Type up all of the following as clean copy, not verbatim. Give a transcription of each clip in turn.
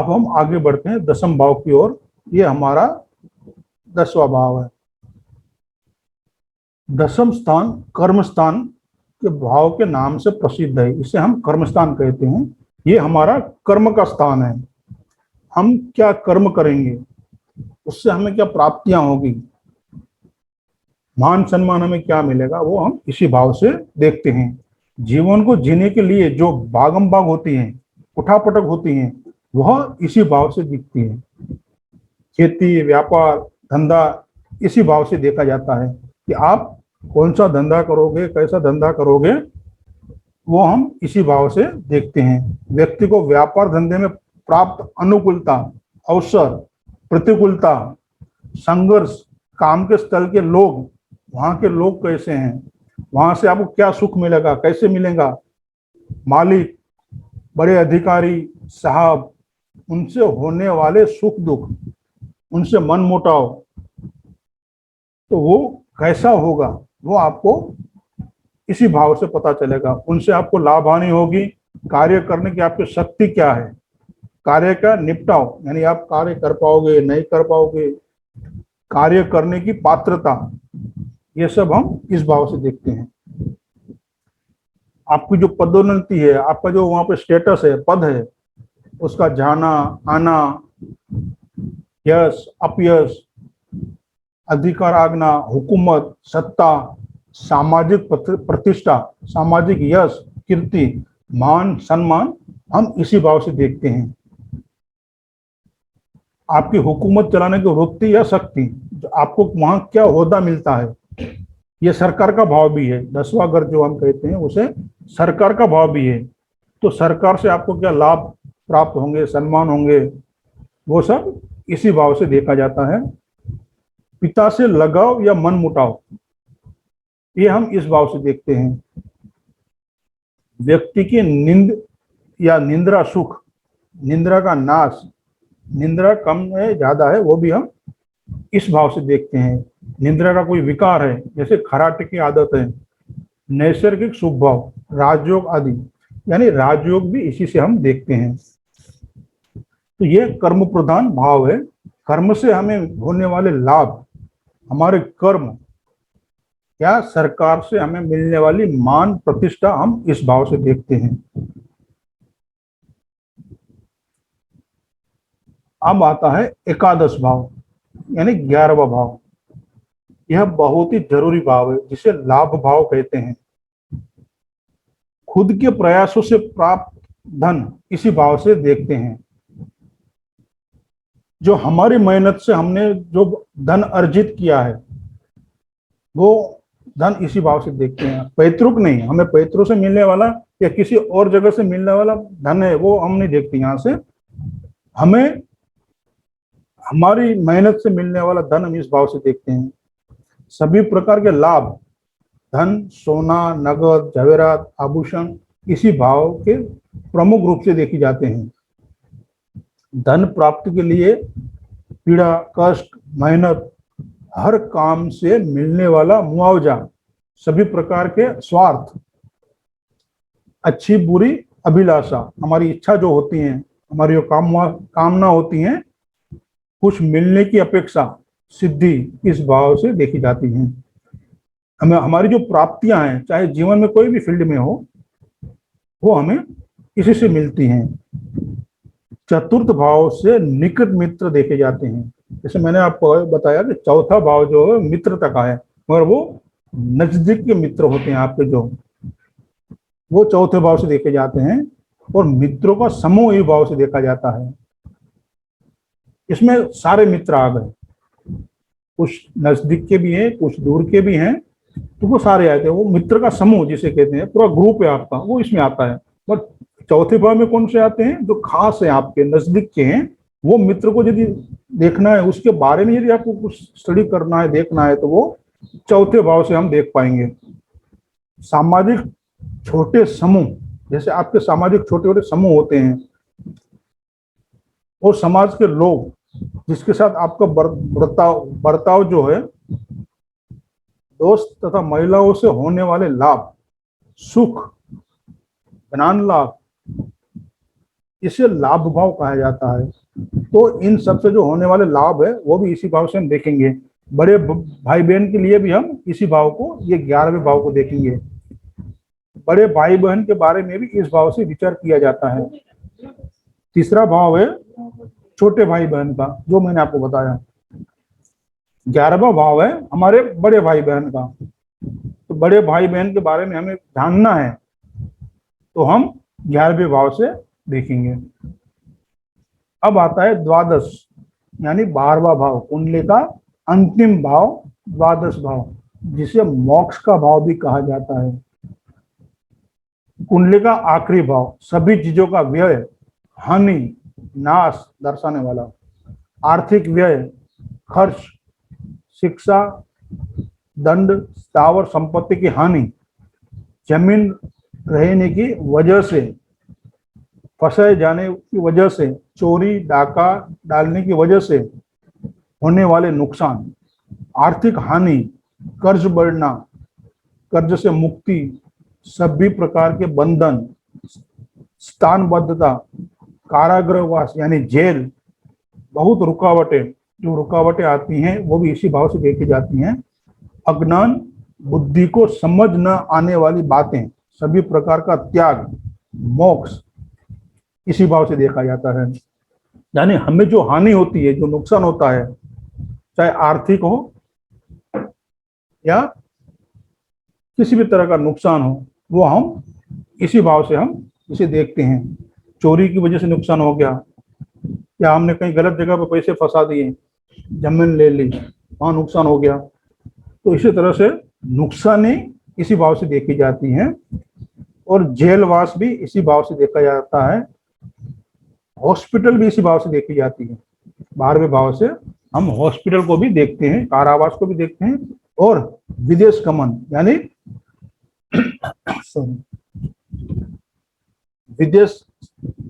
अब हम आगे बढ़ते हैं दसम भाव की ओर। ये हमारा 10वां भाव है। दसम स्थान कर्म स्थान के भाव के नाम से प्रसिद्ध है, इसे हम कर्म स्थान कहते हैं। ये हमारा कर्म का स्थान है। हम क्या कर्म करेंगे, उससे हमें क्या प्राप्तियां होगी, मान सम्मान हमें क्या मिलेगा, वो हम इसी भाव से देखते हैं। जीवन को जीने के लिए जो भागम भाग होती हैं, उठापटक होती हैं, वह इसी भाव से दिखती है। खेती, व्यापार, धंधा इसी भाव से देखा जाता है कि आप कौन सा धंधा करोगे, कैसा धंधा करोगे, वो हम इसी भाव से देखते हैं। व्यक्ति को व्यापार धंधे में प्राप्त अनुकूलता, अवसर, प्रतिकूलता, संघर्ष, काम के स्थल के लोग, वहां के लोग कैसे हैं, वहां से आपको क्या सुख मिलेगा, कैसे मिलेगा, मालिक, बड़े अधिकारी साहब, उनसे होने वाले सुख दुख, उनसे मन मुटाव, तो वो कैसा होगा, वो आपको इसी भाव से पता चलेगा। उनसे आपको लाभ हानि होगी, कार्य करने की आपकी शक्ति क्या है, कार्य का निपटाव, यानी आप कार्य कर पाओगे नहीं कर पाओगे, कार्य करने की पात्रता, ये सब हम इस भाव से देखते हैं। आपकी जो पदोन्नति है, आपका जो वहां पे स्टेटस है, पद है, उसका जाना आना, यश अपयश, अधिकार आज्ञा, हुकूमत, सत्ता, सामाजिक प्रतिष्ठा, सामाजिक यश, कीर्ति, मान सम्मान, हम इसी भाव से देखते हैं। आपकी हुकूमत चलाने की वृत्ति या शक्ति, आपको वहां क्या ओहदा मिलता है, ये सरकार का भाव भी है। 10वां घर जो हम कहते हैं उसे सरकार का भाव भी है। तो सरकार से आपको क्या लाभ प्राप्त होंगे, सम्मान होंगे, वो सब इसी भाव से देखा जाता है। पिता से लगाव या मन मुटाव, ये हम इस भाव से देखते हैं। व्यक्ति की नींद या निंद्रा सुख, निंद्रा का नाश, निंद्रा कम है ज्यादा है, वो भी हम इस भाव से देखते हैं। निंद्रा का कोई विकार है, जैसे खराटे की आदत है, नैसर्गिक शुभ भाव, राजयोग आदि, यानी राजयोग भी इसी से हम देखते हैं। तो ये कर्म प्रधान भाव है। कर्म से हमें होने वाले लाभ, हमारे कर्म या सरकार से हमें मिलने वाली मान प्रतिष्ठा, हम इस भाव से देखते हैं। अब आता है एकादश भाव, यानी 11वां भाव। यह बहुत ही जरूरी भाव है, जिसे लाभ भाव कहते हैं। खुद के प्रयासों से प्राप्त धन इसी भाव से देखते हैं। जो हमारी मेहनत से हमने जो धन अर्जित किया है, वो धन इसी भाव से देखते हैं। पैतृक नहीं, हमें पैतृक से मिलने वाला या किसी और जगह से मिलने वाला धन है, वो हम नहीं देखते। यहाँ से हमें हमारी मेहनत से मिलने वाला धन हम इस भाव से देखते हैं। सभी प्रकार के लाभ, धन, सोना, नगद, जवेरात, आभूषण इसी भाव के प्रमुख रूप से देखे जाते हैं। धन प्राप्ति के लिए पीड़ा, कष्ट, मेहनत, हर काम से मिलने वाला मुआवजा, सभी प्रकार के स्वार्थ, अच्छी बुरी अभिलाषा, हमारी इच्छा जो होती है, हमारी जो कामना होती हैं, कुछ मिलने की अपेक्षा, सिद्धि इस भाव से देखी जाती हैं। हमें हमारी जो प्राप्तियां हैं, चाहे जीवन में कोई भी फील्ड में हो, वो हमें इसी से मिलती हैं। चतुर्थ भाव से निकट मित्र देखे जाते हैं। जैसे मैंने आपको बताया कि चौथा भाव जो है मित्रता का है, मगर वो नजदीक के मित्र होते हैं आपके, जो वो चौथे भाव से देखे जाते हैं। और मित्रों का समूह ही भाव से देखा जाता है। इसमें सारे मित्र आ गए, कुछ नजदीक के भी हैं, कुछ दूर के भी हैं, तो वो सारे आते हैं। वो मित्र का समूह जिसे कहते हैं, पूरा ग्रुप है आपका, वो इसमें आता है। बट चौथे भाव में कौन से आते हैं, जो खास है, आपके नजदीक के हैं। वो मित्र को यदि देखना है, उसके बारे में यदि आपको कुछ स्टडी करना है, देखना है, तो वो चौथे भाव से हम देख पाएंगे। सामाजिक छोटे समूह, जैसे आपके सामाजिक छोटे छोटे समूह होते हैं, और समाज के लोग जिसके साथ आपका बर्ताव जो है, दोस्त तथा महिलाओं से होने वाले लाभ, सुख, ज्ञान लाभ, इसे लाभ भाव कहा जाता है। तो इन सब से जो होने वाले लाभ है वो भी इसी भाव से हम देखेंगे। बड़े भाई बहन के लिए भी हम इसी भाव को, ये 11वें भाव को देखेंगे। बड़े भाई बहन के बारे में भी इस भाव से विचार किया जाता है। तीसरा भाव है छोटे भाई बहन का, जो मैंने आपको बताया। 11वां भाव है हमारे बड़े भाई बहन का। तो बड़े भाई बहन के बारे में हमें जानना है तो हम 11वें भाव से देखेंगे। अब आता है द्वादश यानी 12वां भाव, कुंडली का अंतिम भाव, द्वादश भाव, जिसे मोक्ष का भाव भी कहा जाता है। कुंडली का आखिरी भाव, सभी चीजों का व्यय, हानि, नाश दर्शाने वाला। आर्थिक व्यय, खर्च, शिक्षा, दंड, स्थावर संपत्ति की हानि, जमीन रहने की वजह से, फंसे जाने की वजह से, चोरी डाका डालने की वजह से होने वाले नुकसान, आर्थिक हानि, कर्ज बढ़ना, कर्ज से मुक्ति, सभी प्रकार के बंधन, स्थानबद्धता, कारागृहवास यानी जेल, बहुत रुकावटें, जो रुकावटें आती हैं वो भी इसी भाव से देखी जाती हैं। अज्ञान, बुद्धि को समझ न आने वाली बातें, सभी प्रकार का त्याग, मोक्ष इसी भाव से देखा जाता है। यानी हमें जो हानि होती है, जो नुकसान होता है, चाहे आर्थिक हो या किसी भी तरह का नुकसान हो, वो हम इसी भाव से हम इसे देखते हैं। चोरी की वजह से नुकसान हो गया, या हमने कहीं गलत जगह पर पैसे फंसा दिए, जमीन ले ली, वहां नुकसान हो गया। तो इसी तरह से नुकसानी इसी भाव से देखी जाती हैं। और जेलवास भी इसी भाव से देखा जाता है। हॉस्पिटल भी इसी भाव से देखी जाती है। 12वें भाव से हम हॉस्पिटल को भी देखते हैं, कारावास को भी देखते हैं, और विदेश गमन यानी विदेश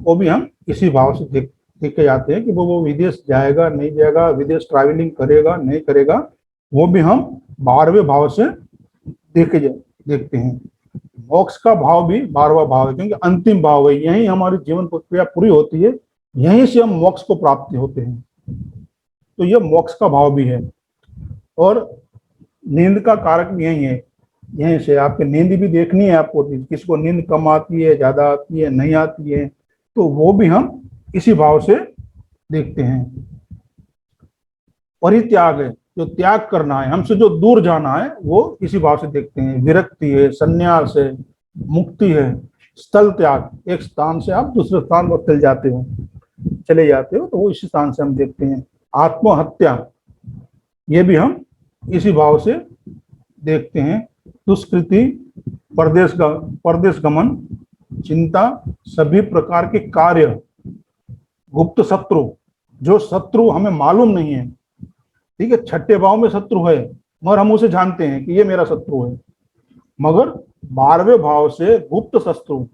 को भी हम इसी भाव से देखे जाते हैं कि वो विदेश जाएगा नहीं जाएगा, विदेश ट्रैवलिंग करेगा नहीं करेगा, वो भी हम 12वें भाव से देखते हैं। मोक्ष का भाव भी 12वां भाव है, क्योंकि अंतिम भाव है, यही हमारी जीवन प्रक्रिया पूरी होती है, यहीं से हम मोक्ष को प्राप्त होते हैं। तो यह मोक्ष का भाव भी है। और नींद का कारक भी यही है, यहीं से आपकी नींद भी देखनी है आपको, किसको नींद कम आती है, ज्यादा आती है, नहीं आती है, तो वो भी हम इसी भाव से देखते हैं। परित्याग है, जो त्याग करना है, हमसे जो दूर जाना है, वो इसी भाव से देखते हैं। विरक्ति है, संन्यास है, मुक्ति है, स्थल त्याग, एक स्थान से आप दूसरे स्थान पर चले जाते हो, तो वो इसी स्थान से हम देखते हैं। आत्महत्या, ये भी हम इसी भाव से देखते हैं। दुष्कृति, परदेश गमन, चिंता, सभी प्रकार के कार्य, गुप्त शत्रु, जो शत्रु हमें मालूम नहीं है, ठीक है, छठे भाव में शत्रु है मगर हम उसे जानते हैं कि ये मेरा शत्रु है, मगर 12वें भाव से गुप्त शत्रु,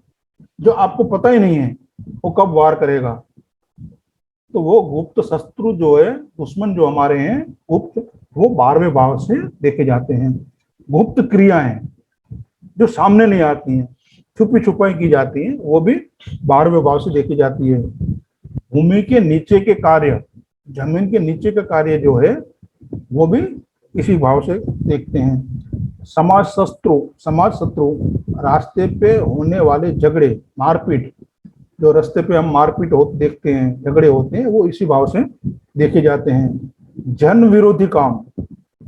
जो आपको पता ही नहीं है वो कब वार करेगा, तो वो गुप्त शत्रु जो है, दुश्मन जो हमारे हैं गुप्त, वो 12वें भाव से देखे जाते हैं। गुप्त क्रियाएं जो सामने नहीं आती हैं, छुपी छुपाई की जाती हैं, वो भी 12वें भाव से देखी जाती है। भूमि के नीचे के कार्य, जमीन के नीचे का कार्य जो है, वो भी इसी भाव से देखते हैं। समाज शत्रु, रास्ते पे होने वाले झगड़े, मारपीट, जो रास्ते पे हम मारपीट देखते हैं, झगड़े होते हैं, वो इसी भाव से देखे जाते हैं। जन विरोधी काम,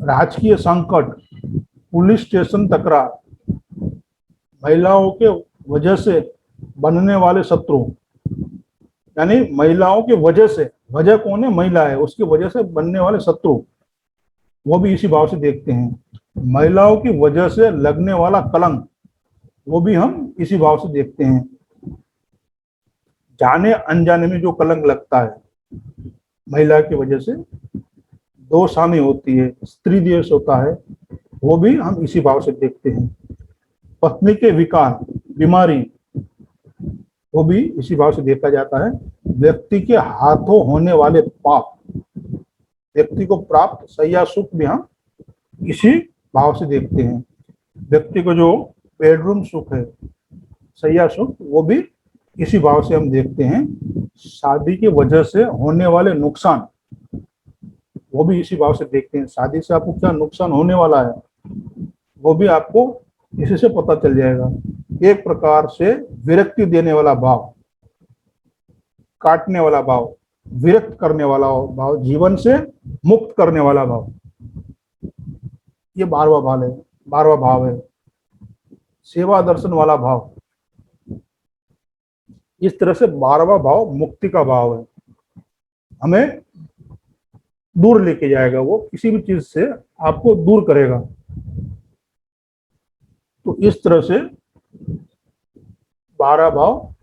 राजकीय संकट, पुलिस स्टेशन तकरार, महिलाओं के वजह से बनने वाले शत्रु, यानी महिलाओं की वजह से, वजह कौन है, महिला है, उसकी वजह से बनने वाले शत्रु, वो भी इसी भाव से देखते हैं। महिलाओं की वजह से लगने वाला कलंक, वो भी हम इसी भाव से देखते हैं। जाने अनजाने में जो कलंक लगता है महिला की वजह से, दोष हानि होती है, स्त्री दोष होता है, वो भी हम इसी भाव से देखते हैं। पत्नी के विकार, बीमारी, वो भी इसी भाव से देखा जाता है। व्यक्ति के हाथों होने वाले पाप, व्यक्ति को प्राप्त सैया सुख भी हम इसी भाव से देखते हैं। व्यक्ति को जो बेडरूम सुख है, सैया सुख, वो भी इसी भाव से हम देखते हैं शादी की वजह से होने वाले नुकसान, वो भी इसी भाव से देखते हैं। शादी से आपको क्या नुकसान होने वाला है वो भी आपको इसी से पता चल जाएगा। एक प्रकार से विरक्ति देने वाला भाव, काटने वाला भाव, विरक्त करने वाला भाव, जीवन से मुक्त करने वाला भाव, ये 12वां भाव है। 12वां भाव है सेवा दर्शन वाला भाव। इस तरह से 12वां भाव मुक्ति का भाव है, हमें दूर लेके जाएगा, वो किसी भी चीज से आपको दूर करेगा। तो इस तरह से 12 भाव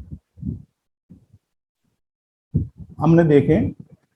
हमने देखे।